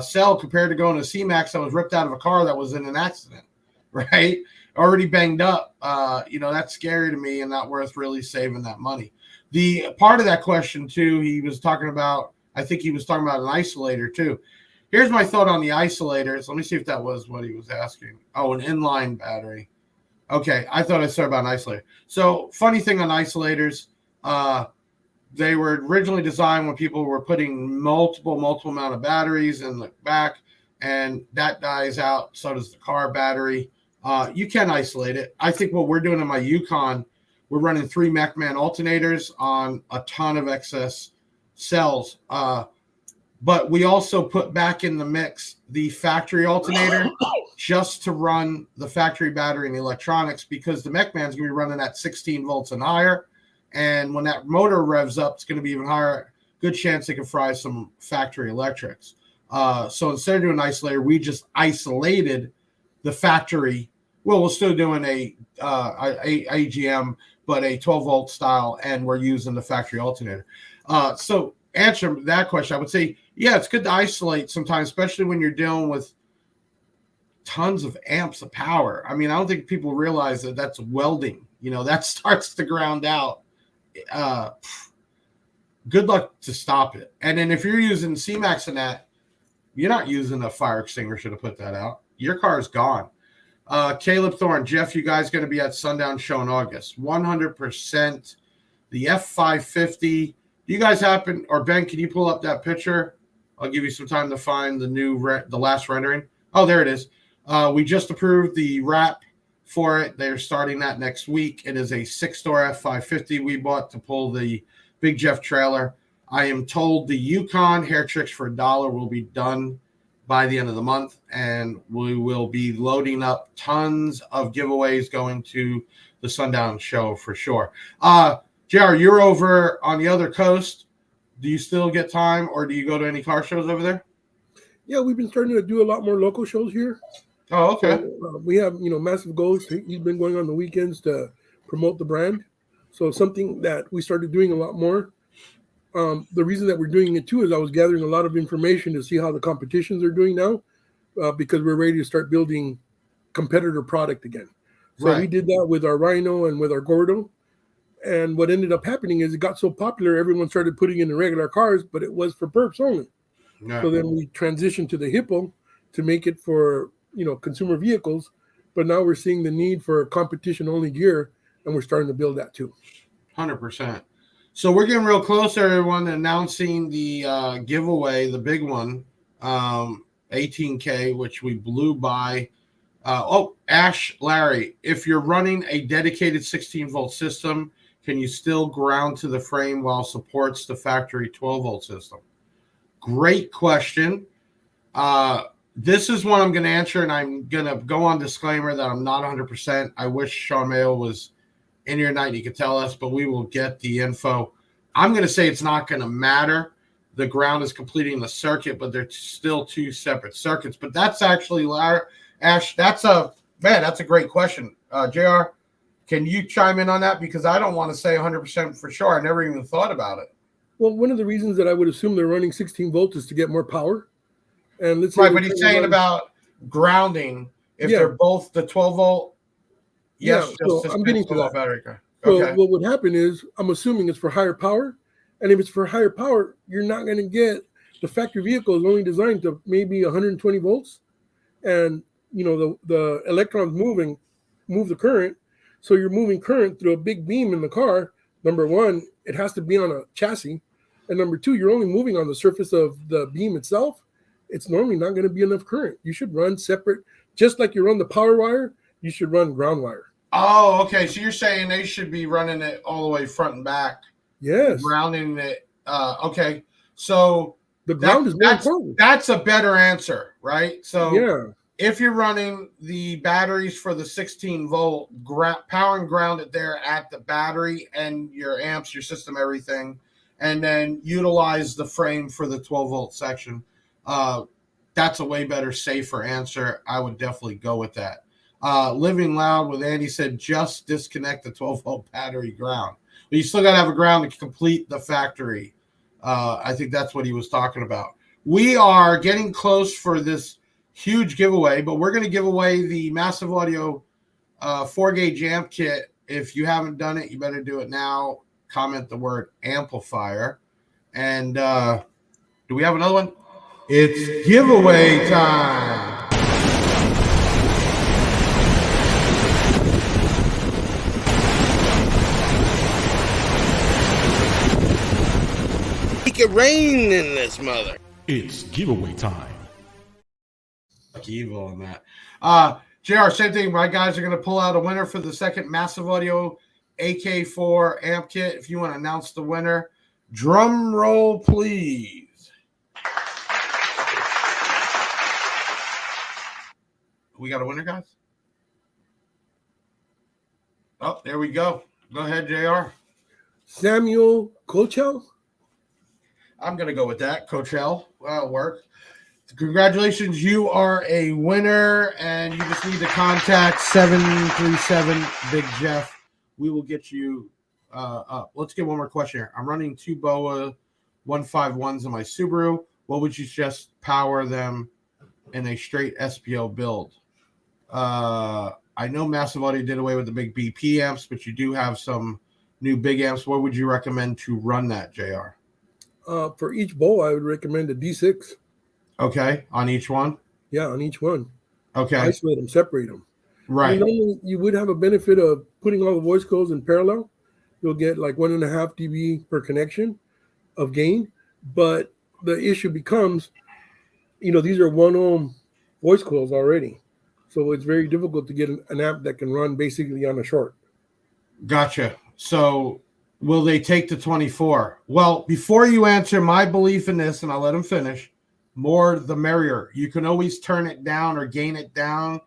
cell compared to going to C-Max that was ripped out of a car that was in an accident, right? Already banged up. That's scary to me and not worth really saving that money. The part of that question, too, he was talking about, I think he was talking about an isolator, too. Here's my thought on the isolators. Let me see if that was what he was asking. Oh, an inline battery. Okay, I thought I said about an isolator. So, funny thing on isolators, they were originally designed when people were putting multiple amount of batteries in the back, and that dies out. So does the car battery. You can isolate it. I think what we're doing in my Yukon, we're running 3 MacMan alternators on a ton of excess cells. But we also put back in the mix the factory alternator just to run the factory battery and the electronics, because the MacMan's going to be running at 16 volts and higher. And when that motor revs up, it's going to be even higher. Good chance it can fry some factory electrics. So instead of doing an isolator, we just isolated the factory. Well, we're still doing a AGM, but a 12-volt style, and we're using the factory alternator. So answer that question, I would say, yeah, it's good to isolate sometimes, especially when you're dealing with tons of amps of power. I mean, I don't think people realize that that's welding. That starts to ground out. Good luck to stop it. And then if you're using C-Max and that, you're not using a fire extinguisher to put that out. Your car is gone. Caleb Thorne, Jeff, you guys going to be at Sundown Show in August. 100%. The F550. Do you guys happen, or Ben, can you pull up that picture? I'll give you some time to find the last rendering. Oh, there it is. We just approved the wrap for it. They're starting that next week. It is a 6-door F550 we bought to pull the Big Jeff trailer. I am told the Yukon Hair Tricks for $1 will be done by the end of the month, and we will be loading up tons of giveaways going to the Sundown Show for sure. JR, you're over on the other coast. Do you still get time, or do you go to any car shows over there? Yeah, we've been starting to do a lot more local shows here. Oh, okay. So, we have, Massive Ghost. He's been going on the weekends to promote the brand. So something that we started doing a lot more. The reason that we're doing it too is I was gathering a lot of information to see how the competitions are doing now, because we're ready to start building competitor product again. So Right. we did that with our Rhino and with our Gordo. And what ended up happening is it got so popular, everyone started putting in the regular cars, but it was for perps only. Yeah. So then we transitioned to the Hippo to make it for, consumer vehicles. But now we're seeing the need for competition only gear, and we're starting to build that too. 100%. So we're getting real close, everyone, announcing the giveaway, the big one, 18K, which we blew by. Ash Larry, if you're running a dedicated 16-volt system, can you still ground to the frame while supports the factory 12-volt system? Great question. This is one I'm going to answer, and I'm going to go on disclaimer that I'm not 100%. I wish Sean Mayo was in here tonight. He could tell us, but we will get the info. I'm going to say it's not going to matter. The ground is completing the circuit, but they're still two separate circuits. But that's actually, Ash, that's a great question. JR, can you chime in on that? Because I don't want to say 100% for sure. I never even thought about it. Well, one of the reasons that I would assume they're running 16 volts is to get more power. And let's say Right, but he's saying about grounding if they're both the 12-volt. Yes, so I'm getting to that. Battery. So Okay. what would happen is I'm assuming it's for higher power. And if it's for higher power, you're not going to get the factory vehicle is only designed to maybe 120 volts. And, the electrons move the current. So you're moving current through a big beam in the car. Number one, it has to be on a chassis. And number two, you're only moving on the surface of the beam itself. It's normally not going to be enough current. You should run separate. Just like you run the power wire, you should run ground wire. Oh, okay. So you're saying they should be running it all the way front and back. Yes. Grounding it. Okay. So the ground is more important. That's a better answer, right? So yeah. If you're running the batteries for the 16-volt, power and ground it there at the battery and your amps, your system, everything, and then utilize the frame for the 12-volt section. That's a way better, safer answer. I would definitely go with that. Living Loud with Andy said, just disconnect the 12-volt battery ground. But you still got to have a ground to complete the factory. I think that's what he was talking about. We are getting close for this huge giveaway, but we're going to give away the Massive Audio 4-gauge amp kit. If you haven't done it, you better do it now. Comment the word amplifier. And do we have another one? It's giveaway time. Make it rain in this mother. It's giveaway time. Evil on that. JR, same thing. My guys are going to pull out a winner for the second Massive Audio AK4 amp kit. If you want to announce the winner, drum roll, please. We got a winner, guys? Oh, there we go. Go ahead, JR. Samuel Coachell? I'm going to go with that. Coachell. That'll work. Congratulations. You are a winner, and you just need to contact 737 Big Jeff. We will get you up. Let's get one more question here. I'm running two BOA 151s in my Subaru. What would you suggest power them in a straight SPO build? I know Massive Audio did away with the big BP amps, but you do have some new big amps. What would you recommend to run that, JR? For each bowl, I would recommend a D6. Okay, on each one? Yeah, on each one. Okay. Isolate them, separate them. Right. You would have a benefit of putting all the voice codes in parallel. You'll get like 1.5 dB per connection of gain. But the issue becomes, these are 1 ohm voice coils already. So it's very difficult to get an amp that can run basically on a short. Gotcha. So will they take the 24? Well, before you answer, my belief in this, and I'll let him finish, more the merrier. You can always turn it down or gain it down.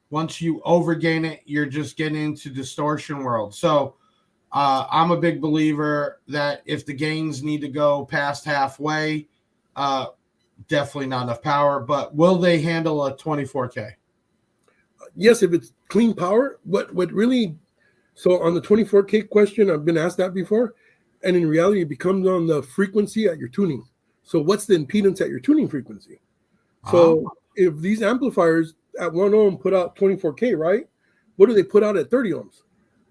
Once you overgain it, you're just getting into distortion world. So I'm a big believer that if the gains need to go past halfway, definitely not enough power. But will they handle a 24K? Yes, if it's clean power. What really? So on the 24K question, I've been asked that before, and in reality, it becomes on the frequency at your tuning. So what's the impedance at your tuning frequency? So if these amplifiers, at 1 ohm put out 24K, right? What do they put out at 30 ohms?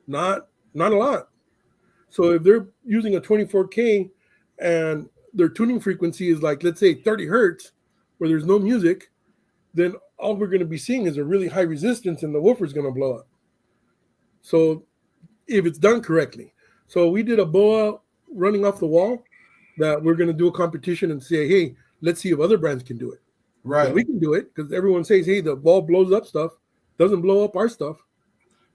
Not a lot. So if they're using a 24K and their tuning frequency is like, let's say 30 hertz, where there's no music, then all we're going to be seeing is a really high resistance and the woofer's going to blow up. So if it's done correctly. So we did a BOA running off the wall that we're going to do a competition and say, hey, let's see if other brands can do it. Right. We can do it because everyone says, hey, the ball blows up stuff, doesn't blow up our stuff.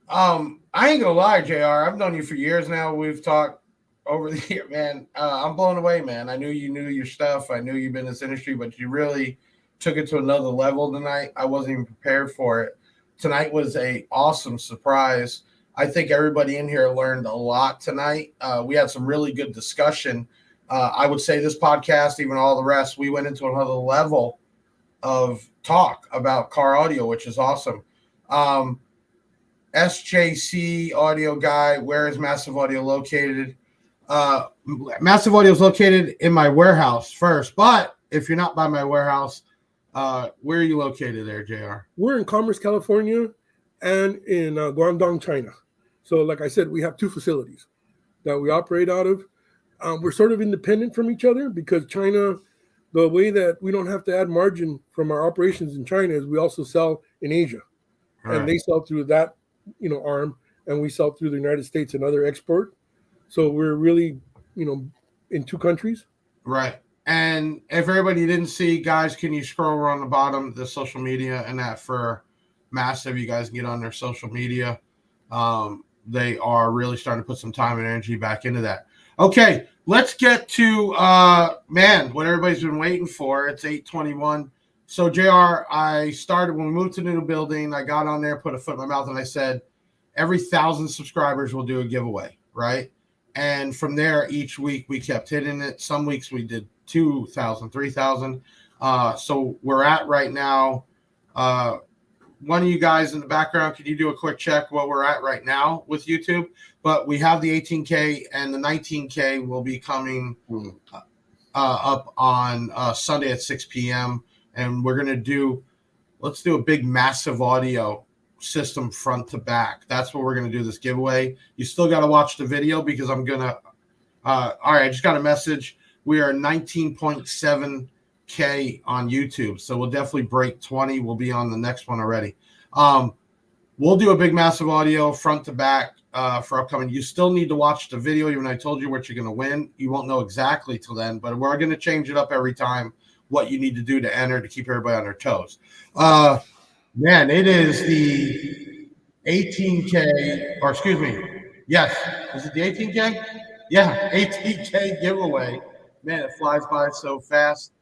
I ain't gonna lie, JR. I've known you for years now. We've talked over the year, man. I'm blown away, man. I knew you knew your stuff. I knew you've been in this industry, but you really took it to another level tonight. I wasn't even prepared for it. Tonight was a awesome surprise. I think everybody in here learned a lot tonight. We had some really good discussion. I would say this podcast, even all the rest, we went into another level of talk about car audio, which is awesome. SJC Audio Guy, where is Massive Audio located? Massive Audio is located in my warehouse first, but if you're not by my warehouse, where are you located there, JR? We're in Commerce, California, and in Guangdong, China. So like I said, we have 2 facilities that we operate out of. We're sort of independent from each other because China, the way that we don't have to add margin from our operations in China is we also sell in Asia. Right. And they sell through that, arm, and we sell through the United States and other export. So we're really, in 2 countries. Right. And if everybody didn't see, guys, can you scroll over on the bottom, the social media and that for Massive, you guys can get on their social media. They are really starting to put some time and energy back into that. Okay, let's get to, what everybody's been waiting for. It's 8:21. So, JR, I started when we moved to the new building. I got on there, put a foot in my mouth, and I said, every 1,000 subscribers will do a giveaway, right? And from there, each week we kept hitting it. Some weeks we did 2,000, 3,000. So we're at right now. One of you guys in the background, could you do a quick check what we're at right now with YouTube? But we have the 18K and the 19K will be coming up on Sunday at 6 p.m. And we're going to let's do a big Massive Audio system front to back. That's what we're going to do this giveaway. You still got to watch the video because I'm going to, all right, I just got a message. We are 19.7K on YouTube. So we'll definitely break 20. We'll be on the next one already. We'll do a big Massive Audio front to back for upcoming. You still need to watch the video. Even I told you what you're going to win. You won't know exactly till then, but we're going to change it up every time what you need to do to enter to keep everybody on their toes. Man, it is the 18K, or excuse me. Yes. Is it the 18K? Yeah, 18K giveaway. Man, it flies by so fast.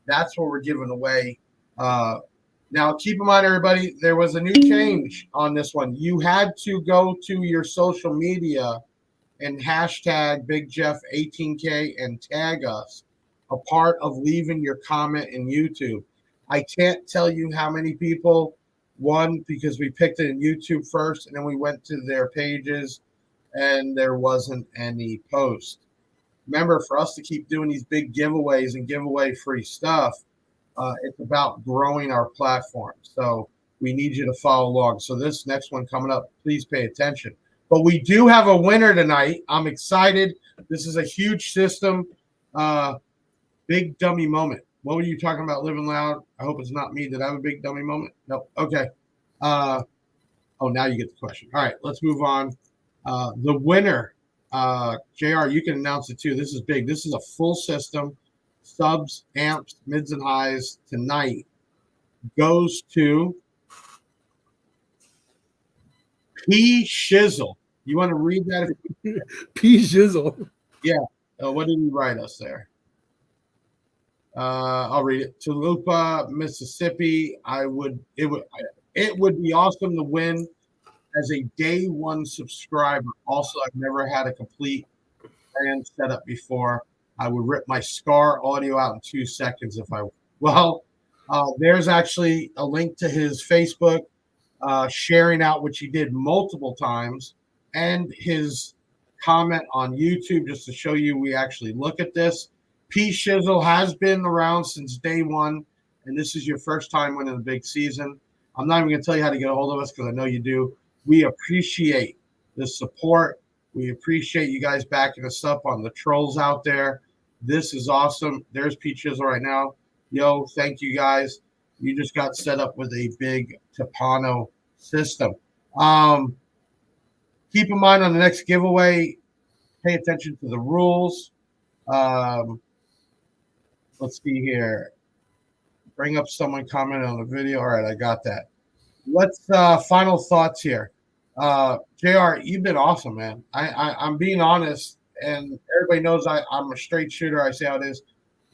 That's what we're giving away. Now, keep in mind, everybody, there was a new change on this one. You had to go to your social media and hashtag Big Jeff 18K and tag us a part of leaving your comment in YouTube. I can't tell you how many people. One, because we picked it in YouTube first, and then we went to their pages, and there wasn't any post. Remember, for us to keep doing these big giveaways and give away free stuff, it's about growing our platform. So we need you to follow along. So this next one coming up, please pay attention. But we do have a winner tonight. I'm excited. This is a huge system. Big dummy moment. What were you talking about, living loud? I hope it's not me. Did I have a big dummy moment? No. Okay. Now you get the question. All right, let's move on. The winner, JR, you can announce it too. This is big. This is a full system. Subs, amps, mids, and highs tonight goes to P. Shizzle. You want to read that? P. Shizzle. Yeah. What did he write us there? I'll read it. Toluca, Mississippi. It would be awesome to win as a day one subscriber. Also, I've never had a complete brand setup before. I would rip my Scar audio out in 2 seconds if I. Well, there's actually a link to his Facebook, sharing out, which he did multiple times, and his comment on YouTube just to show you we actually look at this. P. Shizzle has been around since day one, and this is your first time winning a big season. I'm not even going to tell you how to get a hold of us because I know you do. We appreciate the support. We appreciate you guys backing us up on the trolls out there. This is awesome. There's Pete Chisel right now. Yo, thank you guys. You just got set up with a big Tapano system. Keep in mind on the next giveaway, pay attention to the rules. Let's see here. Bring up someone commenting on the video. All right, I got that. Let's final thoughts here. JR, you've been awesome, man. I'm being honest, and everybody knows I'm a straight shooter. I say how it is.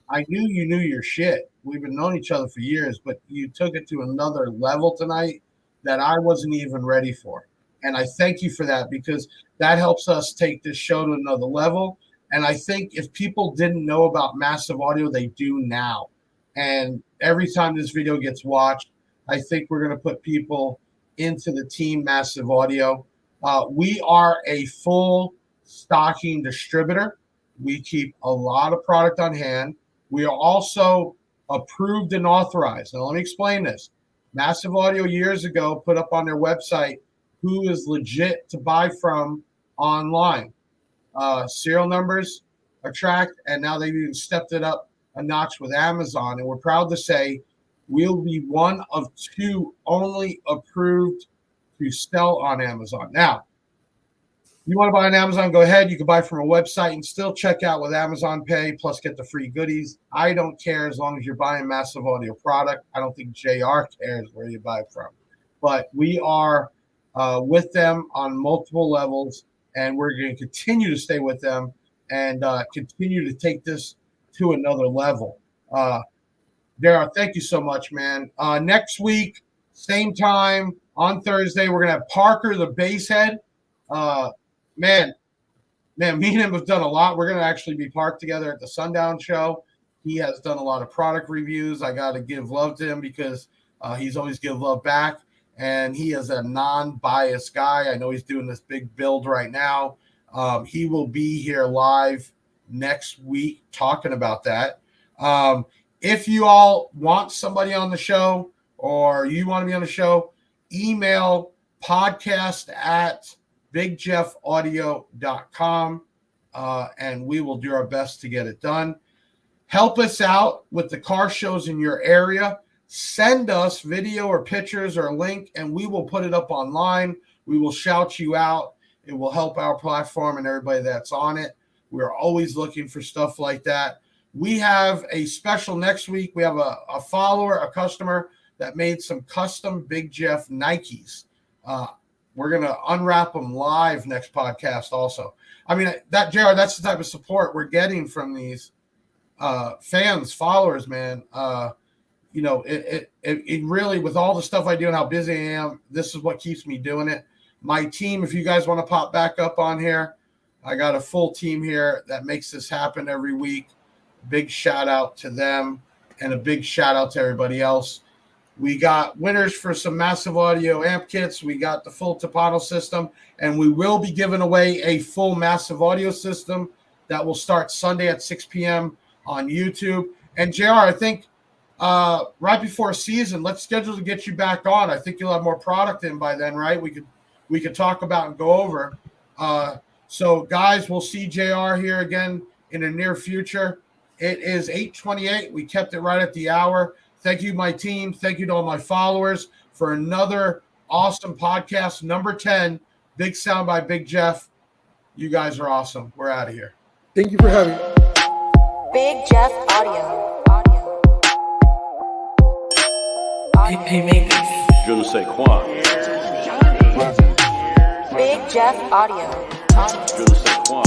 I knew you knew your shit. We've been knowing each other for years, but you took it to another level tonight that I wasn't even ready for. And I thank you for that because that helps us take this show to another level. And I think if people didn't know about Massive Audio, they do now. And every time this video gets watched, I think we're going to put people into the team Massive Audio. We are a full stocking distributor. We keep a lot of product on hand. We are also approved and authorized. Now, let me explain this. Massive Audio years ago put up on their website who is legit to buy from online. Serial numbers are tracked, and now they've even stepped it up a notch with Amazon. And we're proud to say we'll be one of 2 only approved to sell on Amazon. Now, you want to buy on Amazon, go ahead. You can buy from a website and still check out with Amazon Pay, plus get the free goodies. I don't care as long as you're buying Massive Audio product. I don't think JR cares where you buy from. But we are with them on multiple levels, and we're going to continue to stay with them and continue to take this to another level. Dara, thank you so much, man. Next week, same time on Thursday, we're going to have Parker, the basshead. Man, me and him have done a lot. We're going to actually be parked together at the Sundown Show. He has done a lot of product reviews. I got to give love to him because he's always give love back. And he is a non-biased guy. I know he's doing this big build right now. He will be here live next week talking about that. If you all want somebody on the show or you want to be on the show, email podcast@bigjeffaudio.com, and we will do our best to get it done. Help us out with the car shows in your area. Send us video or pictures or a link, and we will put it up online. We will shout you out. It will help our platform and everybody that's on it. We're always looking for stuff like that. We have a special next week. We have a follower, a customer that made some custom Big Jeff Nikes. We're going to unwrap them live next podcast also. I mean, that JR, that's the type of support we're getting from these fans, followers, man. You know, it really, with all the stuff I do and how busy I am, this is what keeps me doing it. My team, if you guys want to pop back up on here, I got a full team here that makes this happen every week. Big shout out to them and a big shout out to everybody else. We got winners for some Massive Audio amp kits. We got the full Tapano system, and we will be giving away a full Massive Audio system that will start Sunday at 6 p.m. on YouTube. And JR, I think right before season, let's schedule to get you back on. I think you'll have more product in by then, right? We could talk about and go over. So guys, we'll see JR here again in the near future. It is 8:28. We kept it right at the hour. Thank you, my team. Thank you to all my followers for another awesome podcast, number 10, Big Sound by Big Jeff. You guys are awesome. We're out of here. Thank you for having me. Big Jeff Audio. Je ne sais quoi. Big Jeff Audio. Je ne sais quoi.